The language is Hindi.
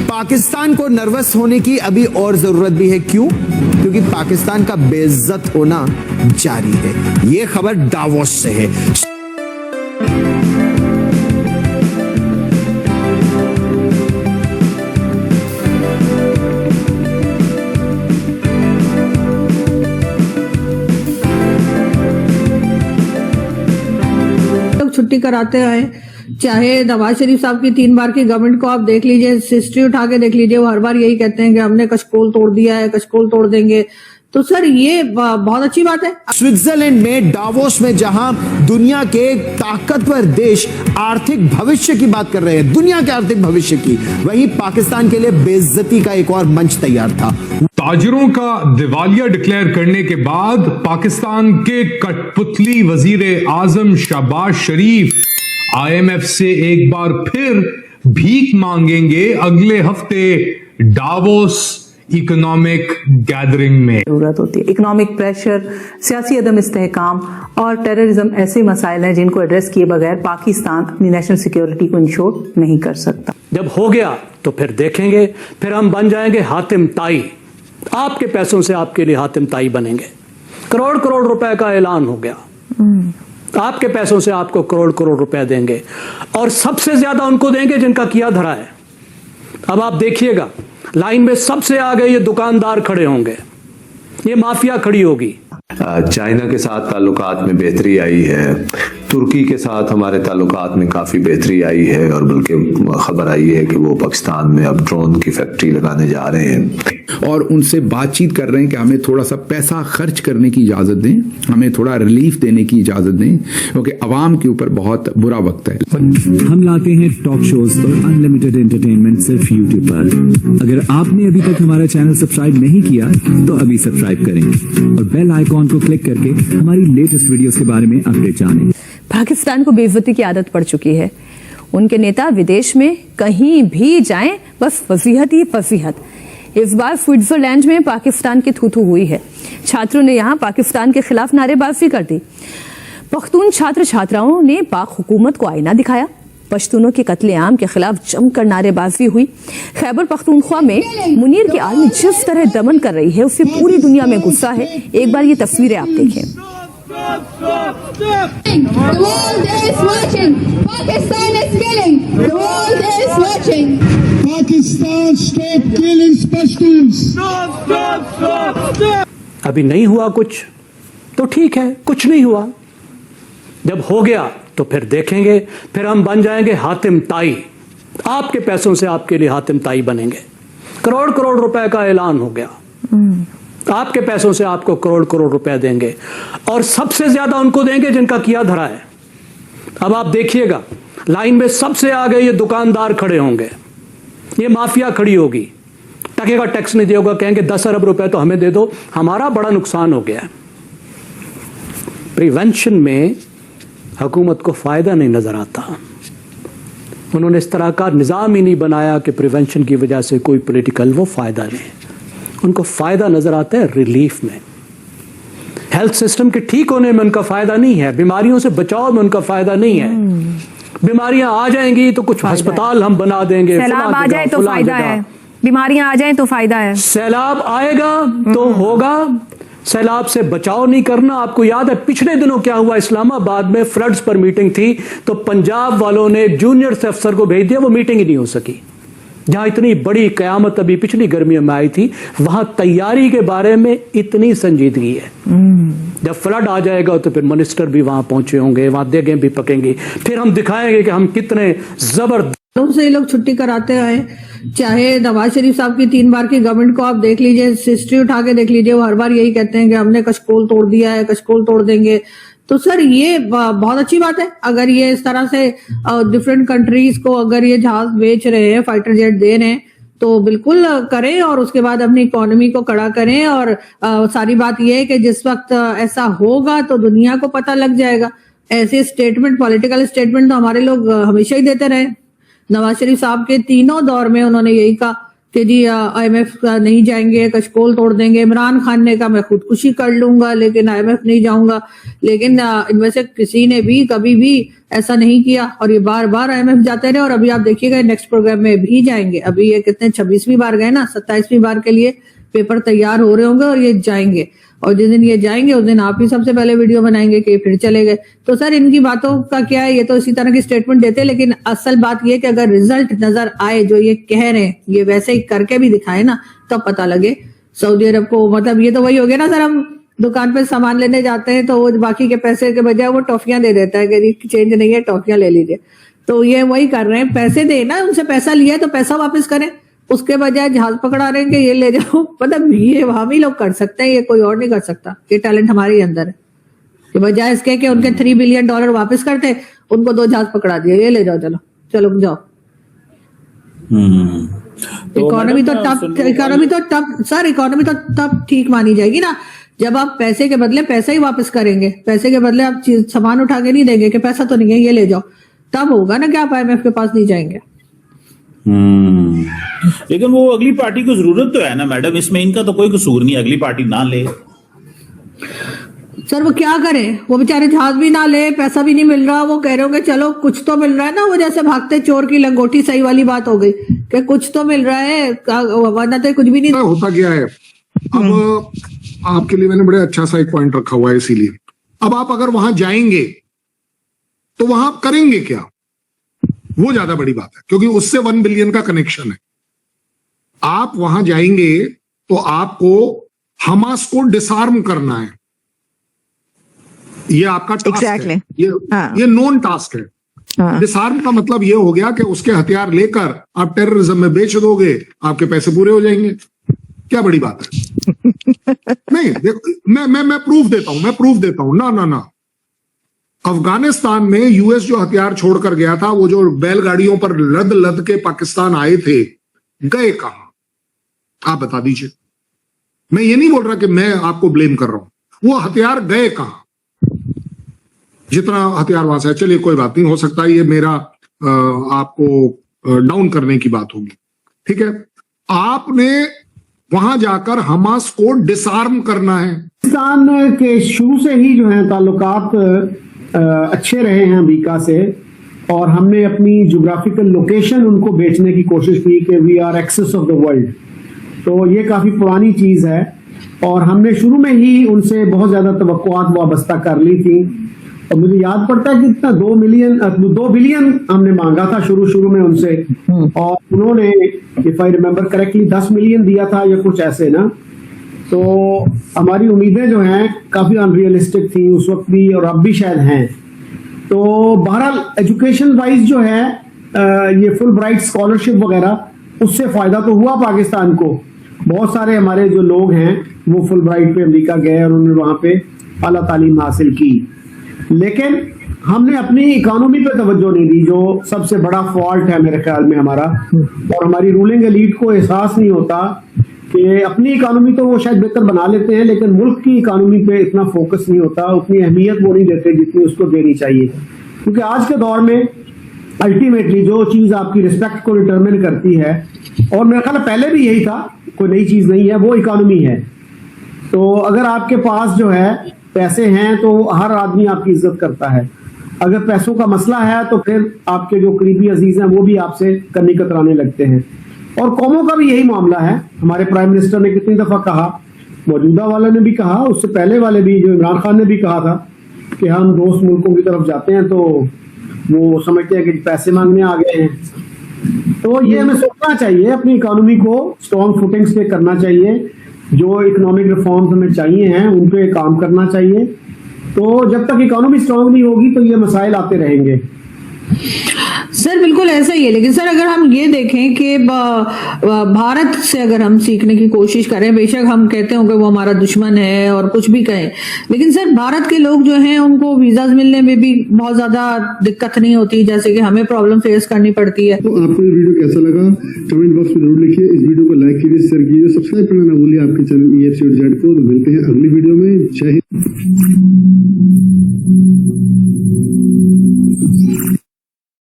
पाकिस्तान को नर्वस होने की अभी और जरूरत भी है। क्यों? क्योंकि पाकिस्तान का बेइज्जत होना जारी है। यह खबर डावोस से है। छुट्टी कराते आए, चाहे नवाज शरीफ साहब की 3 बार की गवर्नमेंट को आप देख लीजिए, हिस्ट्री उठा के देख लीजिए, वो हर बार यही कहते हैं कि हमने कशकोल तोड़ दिया है, कशकोल तोड़ देंगे। तो सर ये बहुत अच्छी बात है। स्विट्जरलैंड में डावोस में जहां दुनिया के ताकतवर देश आर्थिक भविष्य की बात कर रहे हैं, दुनिया के आर्थिक भविष्य की, वहीं पाकिस्तान के लिए बेइज्जती का एक और मंच तैयार था। ताजरों का दिवालिया डिक्लेयर करने के बाद पाकिस्तान के कठपुतली वजीर आजम शहबाज शरीफ IMF से एक बार फिर भीख मांगेंगे अगले हफ्ते डावोस इकोनॉमिक गैदरिंग में। जरूरत होती है। इकोनॉमिक प्रेशर, सियासी अदम इस्तेहकाम और टेररिज्म ऐसे मसाइल हैं जिनको एड्रेस किए बगैर पाकिस्तान अपनी नेशनल सिक्योरिटी को इंश्योर नहीं कर सकता। जब हो गया तो फिर देखेंगे, फिर हम बन जाएंगे हातिम ताई। आपके पैसों से आपके लिए हातिम ताई बनेंगे। करोड़ करोड़ रुपए का ऐलान हो गया, आपके पैसों से आपको करोड़ करोड़ रुपए देंगे और सबसे ज्यादा उनको देंगे जिनका किया धरा है। अब आप देखिएगा, लाइन में सबसे आगे ये दुकानदार खड़े होंगे, ये माफिया खड़ी होगी। चाइना के साथ ताल्लुकात में बेहतरी आई है, तुर्की के साथ हमारे ताल्लुकात में काफ़ी बेहतरी आई है और बल्कि खबर आई है कि वो पाकिस्तान में अब ड्रोन की फैक्ट्री लगाने जा रहे हैं और उनसे बातचीत कर रहे हैं कि हमें थोड़ा सा पैसा खर्च करने की इजाज़त दें, हमें थोड़ा रिलीफ देने की इजाज़त दें, क्योंकि अवाम के ऊपर बहुत बुरा वक्त है। हम लाते हैं टॉक शोज और अनलिमिटेड एंटरटेनमेंट सिर्फ यूट्यूब पर। अगर आपने अभी तक हमारा चैनल सब्सक्राइब नहीं किया तो अभी सब्सक्राइब करें और बेल आइकॉन को क्लिक करके हमारी लेटेस्ट वीडियोस के बारे में अपडेट जानें। पाकिस्तान को बेइज्जती की आदत पड़ चुकी है। उनके नेता विदेश में कहीं भी जाएं बस फजीहत ही फजीहत। इस बार स्विट्जरलैंड में पाकिस्तान की थू-थू हुई है। छात्रों ने यहां पाकिस्तान के खिलाफ नारेबाजी कर दी। पख्तून छात्र छात्राओं ने पाक हुकूमत को आईना दिखाया। पश्तूनों के कत्लेआम के खिलाफ जमकर नारेबाजी हुई। खैबर पख्तूनख्वा में मुनीर की आर्मी जिस तरह दमन कर रही है उससे पूरी दुनिया में गुस्सा है। एक बार ये तस्वीरें आप देखें। अभी नहीं हुआ कुछ तो ठीक है, कुछ नहीं हुआ। जब हो गया तो फिर देखेंगे, फिर हम बन जाएंगे हातिम ताई। आपके पैसों से आपके लिए हातिम ताई बनेंगे। करोड़ करोड़ रुपए का ऐलान हो गया, आपके पैसों से आपको करोड़ करोड़ रुपए देंगे और सबसे ज्यादा उनको देंगे जिनका किया धरा है। अब आप देखिएगा, लाइन में सबसे आगे ये दुकानदार खड़े होंगे, ये माफिया खड़ी होगी। टके का टैक्स नहीं दिया होगा, कहेंगे 10 अरब रुपए तो हमें दे दो, हमारा बड़ा नुकसान हो गया है। प्रिवेंशन में हुकूमत को फायदा नहीं नजर आता। उन्होंने इस तरह का निजाम ही नहीं बनाया कि प्रिवेंशन की वजह से कोई पॉलिटिकल वो फायदा नहीं। उनको फायदा नजर आता है रिलीफ में, हेल्थ सिस्टम के ठीक होने में उनका फायदा नहीं है, बीमारियों से बचाव में उनका फायदा नहीं है। बीमारियां आ जाएंगी तो कुछ अस्पताल हम बना देंगे, सैलाब आ जाए तो फायदा है, बीमारियां आ जाए तो फायदा है। सैलाब आएगा तो होगा, सैलाब से बचाव नहीं करना। आपको याद है पिछले दिनों क्या हुआ, इस्लामाबाद में फ्लड्स पर मीटिंग थी तो पंजाब वालों ने जूनियर से अफसर को भेज दिया, वो मीटिंग ही नहीं हो सकी। जहां इतनी बड़ी कयामत अभी पिछली गर्मियों में आई थी, वहां तैयारी के बारे में इतनी संजीदगी है। जब फ्लड आ जाएगा तो फिर मिनिस्टर भी वहां पहुंचे होंगे, वहां देगें भी पकेंगी, फिर हम दिखाएंगे कि हम कितने जबरदस्त से ये लोग छुट्टी कराते आए, चाहे नवाज शरीफ साहब की 3 बार की गवर्नमेंट को आप देख लीजिए, हिस्ट्री उठा के देख लीजिए, वो हर बार यही कहते हैं कि हमने कशकोल तोड़ दिया है, कशकोल तोड़ देंगे। तो सर ये बहुत अच्छी बात है। अगर ये इस तरह से डिफरेंट कंट्रीज को अगर ये जहाज बेच रहे हैं, फाइटर जेट दे रहे हैं, तो बिल्कुल करें और उसके बाद अपनी इकोनॉमी को कड़ा करें। और सारी बात ये है कि जिस वक्त ऐसा होगा तो दुनिया को पता लग जाएगा। ऐसे स्टेटमेंट, पॉलिटिकल स्टेटमेंट तो हमारे लोग हमेशा ही देते रहे। नवाज शरीफ साहब के तीनों दौर में उन्होंने यही कहा कि जी IMF का नहीं जाएंगे, कशकोल तोड़ देंगे। इमरान खान ने कहा मैं खुदकुशी कर लूंगा लेकिन IMF नहीं जाऊंगा, लेकिन इनमें से किसी ने भी कभी भी ऐसा नहीं किया और ये बार बार IMF जाते रहे। और अभी आप देखिएगा नेक्स्ट प्रोग्राम में भी जाएंगे। अभी ये कितने 26वीं बार गए ना, 27वीं बार के लिए पेपर तैयार हो रहे होंगे और ये जाएंगे। और जिस दिन ये जाएंगे उस दिन आप ही सबसे पहले वीडियो बनाएंगे कि फिर चले गए। तो सर इनकी बातों का क्या है, ये तो इसी तरह की स्टेटमेंट देते हैं, लेकिन असल बात ये कि अगर रिजल्ट नजर आए जो ये कह रहे हैं, ये वैसे ही करके भी दिखाए ना, तब पता लगे सऊदी अरब को। मतलब ये तो वही हो गया ना सर, हम दुकान पे सामान लेने जाते हैं तो वो बाकी के पैसे के बजाय वो टॉफियां दे देता है कि चेंज नहीं है, टॉफियां ले लीजिए। तो ये वही कर रहे हैं, पैसे दे ना, उनसे पैसा लिया है तो पैसा वापस करें, उसके बजाय जहाज पकड़ा रहे हैं कि ये ले जाओ। मतलब ये हम ही लोग कर सकते हैं, ये कोई और नहीं कर सकता। ये टैलेंट हमारे ही अंदर है कि बजाय इसके कि उनके $3 बिलियन वापस करते, उनको 2 जहाज पकड़ा दिए, ये ले जाओ, चलो चलो जाओ। इकोनॉमी तो तब ठीक मानी जाएगी ना जब आप पैसे के बदले पैसा ही वापस करेंगे। पैसे के बदले आप सामान उठा के नहीं देंगे कि पैसा तो नहीं है, ये ले जाओ, तब होगा ना कि आप IMF के पास नहीं जाएंगे। लेकिन वो अगली पार्टी को जरूरत तो है ना मैडम, इसमें इनका तो कोई कसूर नहीं, अगली पार्टी ना ले। सर वो क्या करें, वो बेचारे जहाज भी ना ले, पैसा भी नहीं मिल रहा, वो कह रहे होंगे चलो कुछ तो मिल रहा है ना। वो जैसे भागते चोर की लंगोटी सही वाली बात हो गई कि कुछ तो मिल रहा है, वरना तो कुछ भी नहीं होता। क्या है, अब आपके लिए मैंने बड़े अच्छा सा एक पॉइंट रखा हुआ है, इसीलिए अब आप अगर वहां जाएंगे तो वहां आप करेंगे क्या, वो ज्यादा बड़ी बात है, क्योंकि उससे 1 बिलियन का कनेक्शन है। आप वहां जाएंगे तो आपको हमास को डिसआर्म करना है, ये आपका टास्क है, ये नोन टास्क है। डिसआर्म का मतलब ये हो गया कि उसके हथियार लेकर आप टेररिज्म में बेच दोगे, आपके पैसे पूरे हो जाएंगे। क्या बड़ी बात है। नहीं देखो, मैं प्रूफ देता हूं ना। अफगानिस्तान में यूएस जो हथियार छोड़कर गया था, वो जो बैलगाड़ियों पर लद लद के पाकिस्तान आए थे, गए कहां, आप बता दीजिए। मैं ये नहीं बोल रहा कि मैं आपको ब्लेम कर रहा हूं, वो हथियार गए कहां, जितना हथियार वहां से। चलिए कोई बात नहीं, हो सकता है ये मेरा आपको डाउन करने की बात होगी, ठीक है। आपने वहां जाकर हमास को डिसआर्म करना है। पाकिस्तान के शुरू से ही जो है ताल्लुकात अच्छे रहे हैं अमेरिका से, और हमने अपनी ज्योग्राफिकल लोकेशन उनको बेचने की कोशिश की कि we are access of the world. तो ये काफी पुरानी चीज है और हमने शुरू में ही उनसे बहुत ज्यादा तवक्कुआत वाबस्ता कर ली थी। और मुझे याद पड़ता है कि इतना 2 बिलियन हमने मांगा था शुरू में उनसे, और उन्होंने if I remember correctly 10 million दिया था या कुछ ऐसे ना। तो हमारी उम्मीदें जो हैं काफी अनरियलिस्टिक थी उस वक्त भी, और अब भी शायद हैं। तो बहरहाल एजुकेशन वाइज जो है ये फुल ब्राइट स्कॉलरशिप वगैरह, उससे फायदा तो हुआ पाकिस्तान को। बहुत सारे हमारे जो लोग हैं वो फुल ब्राइट पे अमेरिका गए और उन्होंने वहां पे आला तालीम हासिल की, लेकिन हमने अपनी इकोनॉमी पे तवज्जो नहीं दी, जो सबसे बड़ा फॉल्ट है मेरे ख्याल में हमारा। और हमारी रूलिंग एलीट को एहसास नहीं होता कि अपनी इकोनॉमी तो वो शायद बेहतर बना लेते हैं, लेकिन मुल्क की इकोनॉमी पे इतना फोकस नहीं होता, उतनी अहमियत वो नहीं देते जितनी उसको देनी चाहिए। क्योंकि आज के दौर में अल्टीमेटली जो चीज आपकी रिस्पेक्ट को डिटरमिन करती है, और मेरा ख्याल पहले भी यही था, कोई नई चीज नहीं है, वो इकोनॉमी है। तो अगर आपके पास जो है पैसे हैं तो हर आदमी आपकी इज्जत करता है। अगर पैसों का मसला है तो फिर आपके जो करीबी अजीज हैं वो भी आपसे कन्नी कतराने लगते हैं। और कौमों का भी यही मामला है। हमारे प्राइम मिनिस्टर ने कितनी दफा कहा, मौजूदा वाले ने भी कहा, उससे पहले वाले भी, जो इमरान खान ने भी कहा था कि हम दोस्त मुल्कों की तरफ जाते हैं तो वो समझते हैं कि पैसे मांगने आ गए हैं। तो ये हमें सोचना चाहिए, अपनी इकोनॉमी को स्ट्रॉन्ग फुटिंग्स पे करना चाहिए, जो इकोनॉमिक रिफॉर्म्स हमें चाहिए हैं उन पे काम करना चाहिए। तो जब तक इकोनॉमी स्ट्रांग नहीं होगी तो ये मसाइल आते रहेंगे। सर बिल्कुल ऐसा ही है, लेकिन सर अगर हम ये देखें कि भारत से अगर हम सीखने की कोशिश करें, बेशक हम कहते हैं कि वो हमारा दुश्मन है और कुछ भी कहें, लेकिन सर भारत के लोग जो हैं उनको वीजाज मिलने में भी बहुत ज्यादा दिक्कत नहीं होती जैसे कि हमें प्रॉब्लम फेस करनी पड़ती है। तो आपको ये वीडियो कैसा लगा कमेंट बॉक्स में जरूर लिखिए, इस वीडियो को लाइक कीजिए, शेयर कीजिए, सब्सक्राइब करना ना भूलिए आपके चैनल EFC को। मिलते हैं अगली वीडियो में। जय हिंद।